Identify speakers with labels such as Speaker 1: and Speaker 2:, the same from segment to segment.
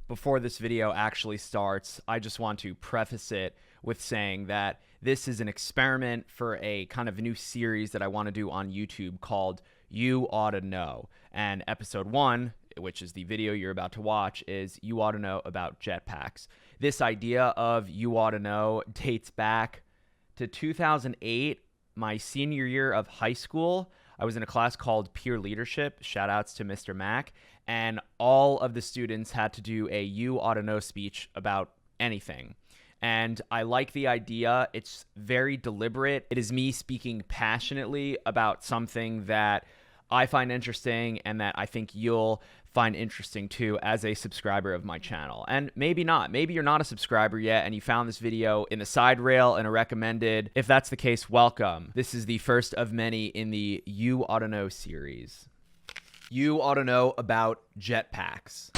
Speaker 1: Before this video actually starts, I just want to preface it with saying that this is an experiment for a kind of new series that I want to do on YouTube called You Oughta Know. And episode 1, which is the video you're about to watch, is You Oughta Know about jetpacks. This idea of You Oughta Know dates back to 2008, my senior year of high school. I was in a class called Peer Leadership, shout outs to Mr. Mac, and all of the students had to do a You Oughta Know speech about anything. And I like the idea. It's very deliberate. It is me speaking passionately about something that I find interesting and that I think you'll find interesting too as a subscriber of my channel. And maybe not. Maybe you're not a subscriber yet and you found this video in the side rail and a recommended. If that's the case, welcome. This is the first of many in the You Oughta Know series. You oughta know about jetpacks.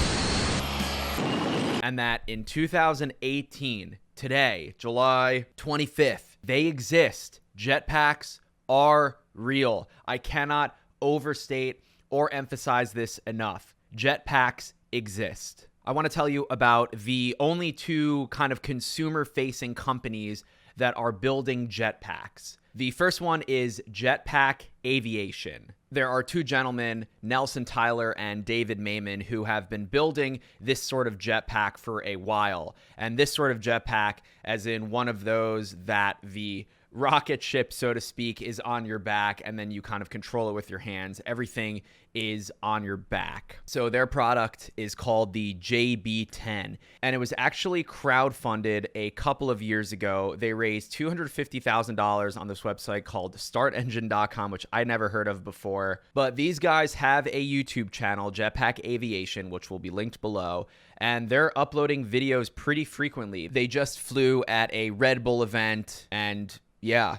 Speaker 1: And that in 2018, today, July 25th, they exist. Jetpacks are real. I cannot overstate or emphasize this enough. Jetpacks exist. I want to tell you about the only two kind of consumer-facing companies that are building jetpacks. The first one is JetPack Aviation. There are two gentlemen, Nelson Tyler and David Mayman, who have been building this sort of jetpack for a while. And this sort of jetpack, as in one of those that the rocket ship, so to speak, is on your back and then you kind of control it with your hands. Everything is on your back. So their product is called the JB10 and it was actually crowdfunded a couple of years ago. They raised $250,000 on this website called startengine.com, which I never heard of before. But these guys have a YouTube channel, JetPack Aviation, which will be linked below. And they're uploading videos pretty frequently. They just flew at a Red Bull event and yeah,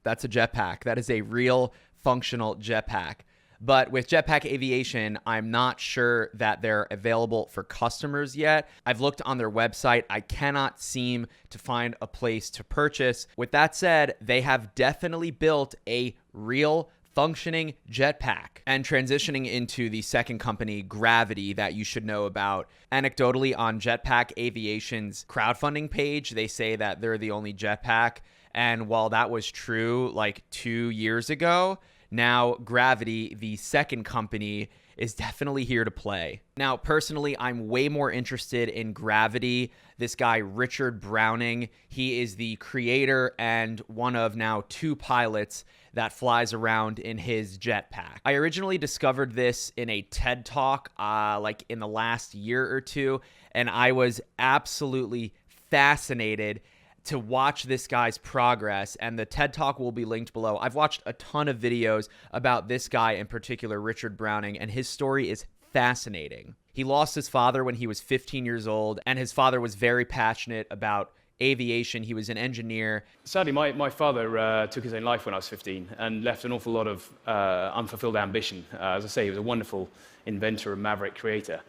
Speaker 1: that's a jetpack. That is a real functional jetpack. But with JetPack Aviation, I'm not sure that they're available for customers yet. I've looked on their website. I cannot seem to find a place to purchase. With that said, they have definitely built a real functioning jetpack. And transitioning into the second company, Gravity, that you should know about. Anecdotally, on JetPack Aviation's crowdfunding page, they say that they're the only jetpack. And while that was true like 2 years ago, now Gravity, the second company, is definitely here to play. Now, personally, I'm way more interested in Gravity. This guy, Richard Browning, he is the creator and one of now 2 pilots that flies around in his jetpack. I originally discovered this in a TED Talk like in the last year or two, and I was absolutely fascinated to watch this guy's progress, and the TED Talk will be linked below. I've watched a ton of videos about this guy in particular, Richard Browning, and his story is fascinating. He lost his father when he was 15 years old, and his father was very passionate about aviation. He was an engineer.
Speaker 2: Sadly, my father took his own life when I was 15 and left an awful lot of unfulfilled ambition. As I say, he was a wonderful inventor and maverick creator.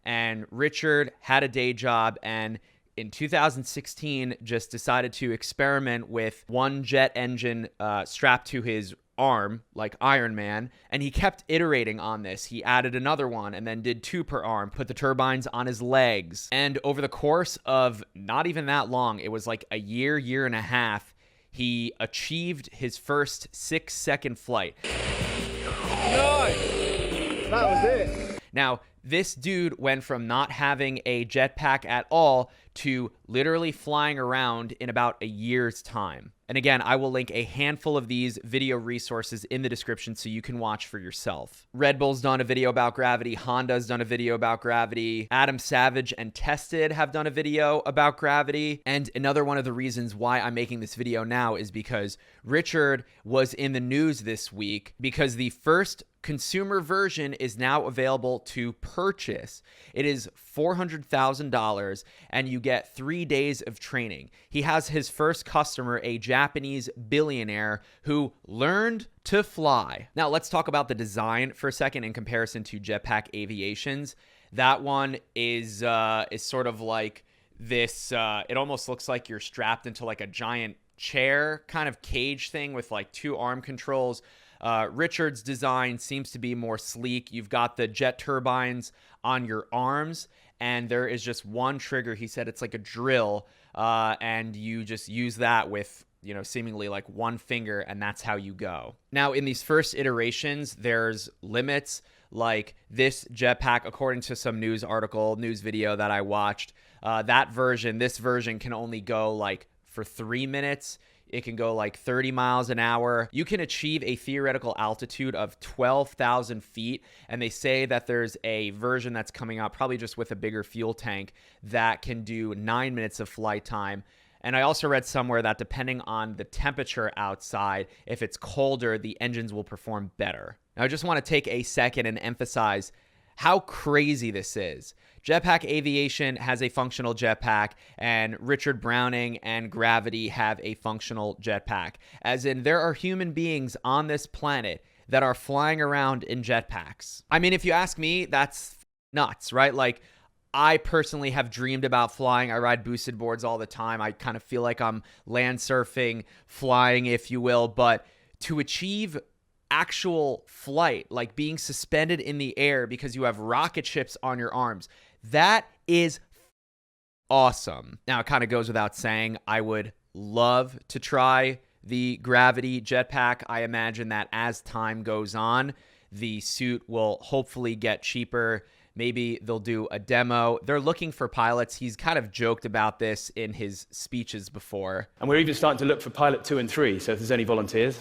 Speaker 1: And Richard had a day job and in 2016 just decided to experiment with one jet engine strapped to his arm like Iron Man, and he kept iterating on this. He added another one and then did 2 per arm, put the turbines on his legs, and over the course of not even that long, it was like a year and a half, he achieved his first 6-second flight.
Speaker 3: Nice! That was it.
Speaker 1: Now, this dude went from not having a jetpack at all to literally flying around in about a year's time. And again, I will link a handful of these video resources in the description so you can watch for yourself. Red Bull's done a video about Gravity. Honda's done a video about Gravity. Adam Savage and Tested have done a video about Gravity. And another one of the reasons why I'm making this video now is because Richard was in the news this week because the first consumer version is now available to purchase. It is $400,000 and you get 3 days of training. He has his first customer, a Japanese billionaire who learned to fly. Now let's talk about the design for a second in comparison to JetPack Aviation's. That one is sort of like this, it almost looks like you're strapped into like a giant chair kind of cage thing with like 2 arm controls. Richard's design seems to be more sleek. You've got the jet turbines on your arms, and there is just one trigger. He said it's like a drill, and you just use that with, you know, seemingly like one finger, and that's how you go. Now, in these first iterations, there's limits. Like this jetpack, according to some news video that I watched, this version can only go like for 3 minutes. It can go like 30 miles an hour. You can achieve a theoretical altitude of 12,000 feet. And they say that there's a version that's coming out, probably just with a bigger fuel tank, that can do 9 minutes of flight time. And I also read somewhere that depending on the temperature outside, if it's colder, the engines will perform better. Now, I just want to take a second and emphasize how crazy this is. JetPack Aviation has a functional jetpack, and Richard Browning and Gravity have a functional jetpack. As in, there are human beings on this planet that are flying around in jetpacks. I mean, if you ask me, that's nuts, right? Like, I personally have dreamed about flying. I ride boosted boards all the time. I kind of feel like I'm land surfing, flying, if you will. But to achieve actual flight, like being suspended in the air because you have rocket ships on your arms, that is awesome. Now, it kind of goes without saying, I would love to try the Gravity jetpack. I imagine that as time goes on, the suit will hopefully get cheaper. Maybe they'll do a demo. They're looking for pilots. He's kind of joked about this in his speeches before.
Speaker 2: And we're even starting to look for pilot 2 and 3, so if there's any volunteers.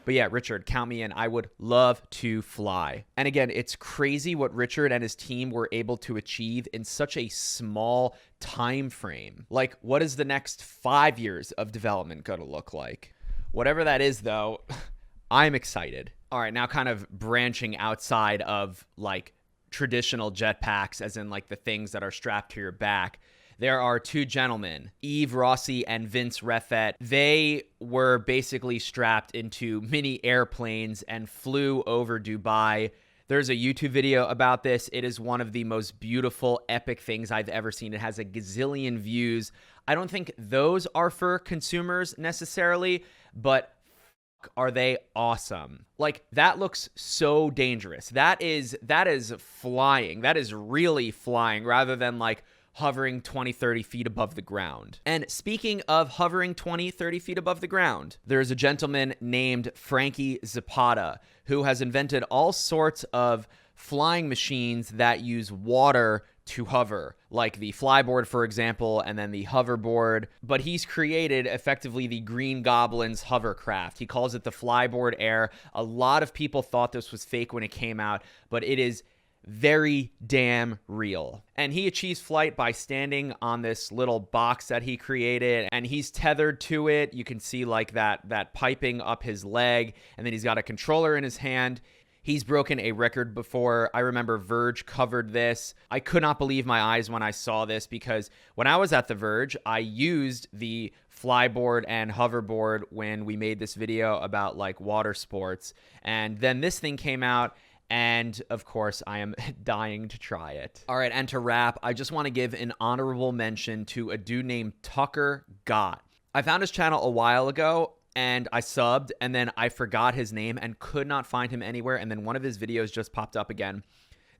Speaker 1: But yeah, Richard, count me in. I would love to fly. And again, it's crazy what Richard and his team were able to achieve in such a small time frame. Like, what is the next 5 years of development going to look like? Whatever that is, though, I'm excited. All right, now kind of branching outside of like traditional jetpacks, as in like the things that are strapped to your back. There are two gentlemen, Yves Rossi and Vince Reffet. They were basically strapped into mini airplanes and flew over Dubai. There's a YouTube video about this. It is one of the most beautiful, epic things I've ever seen. It has a gazillion views. I don't think those are for consumers necessarily, but are they awesome? Like, that looks so dangerous. That is flying. That is really flying rather than like hovering 20, 30 feet above the ground. And speaking of hovering 20, 30 feet above the ground, there's a gentleman named Frankie Zapata who has invented all sorts of flying machines that use water to hover, like the Flyboard, for example, and then the hoverboard. But he's created effectively the Green Goblin's hovercraft. He calls it the Flyboard Air. A lot of people thought this was fake when it came out, but it is very damn real. And he achieves flight by standing on this little box that he created, and he's tethered to it. You can see like that piping up his leg, and then he's got a controller in his hand. He's broken a record before. I remember Verge covered this. I could not believe my eyes when I saw this, because when I was at The Verge, I used the Flyboard and hoverboard when we made this video about like water sports. And then this thing came out, and of course, I am dying to try it. All right, and to wrap, I just want to give an honorable mention to a dude named Tucker Gott. I found his channel a while ago, and I subbed, and then I forgot his name and could not find him anywhere, and then one of his videos just popped up again.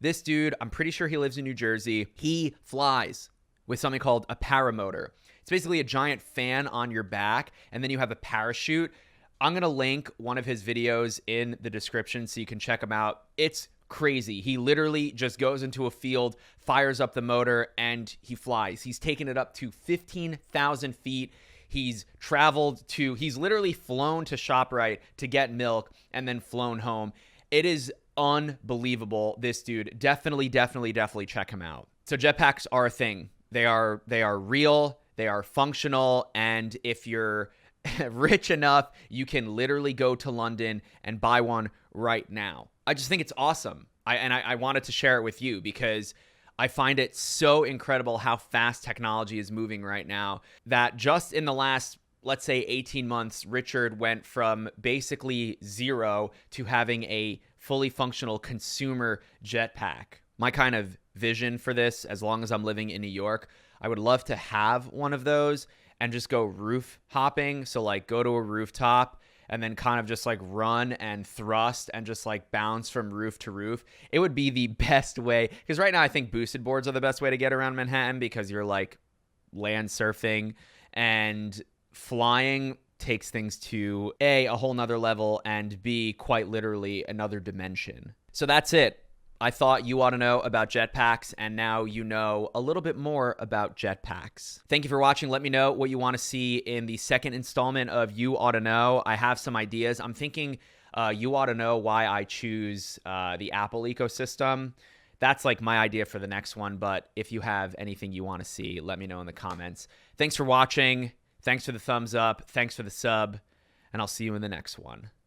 Speaker 1: This dude, I'm pretty sure he lives in New Jersey. He flies with something called a paramotor. It's basically a giant fan on your back, and then you have a parachute. I'm going to link one of his videos in the description so you can check him out. It's crazy. He literally just goes into a field, fires up the motor, and he flies. He's taken it up to 15,000 feet. He's literally flown to ShopRite to get milk and then flown home. It is unbelievable. This dude, definitely check him out. So jetpacks are a thing. They are real. They are functional. And if you're rich enough, you can literally go to London and buy one right now. I just think it's awesome. I wanted to share it with you because I find it so incredible how fast technology is moving right now, that just in the last, let's say 18 months, Richard went from basically zero to having a fully functional consumer jetpack. My kind of vision for this, as long as I'm living in New York, I would love to have one of those and just go roof hopping. So like go to a rooftop and then kind of just like run and thrust and just like bounce from roof to roof, it would be the best way. Because right now I think boosted boards are the best way to get around Manhattan because you're like land surfing, and flying takes things to A, a whole nother level, and B, quite literally another dimension. So that's it. I thought you ought to know about jetpacks, and now you know a little bit more about jetpacks. Thank you for watching. Let me know what you want to see in the second installment of You Oughta Know. I have some ideas. I'm thinking you ought to know why I choose the Apple ecosystem. That's like my idea for the next one, but if you have anything you want to see, let me know in the comments. Thanks for watching. Thanks for the thumbs up. Thanks for the sub, and I'll see you in the next one.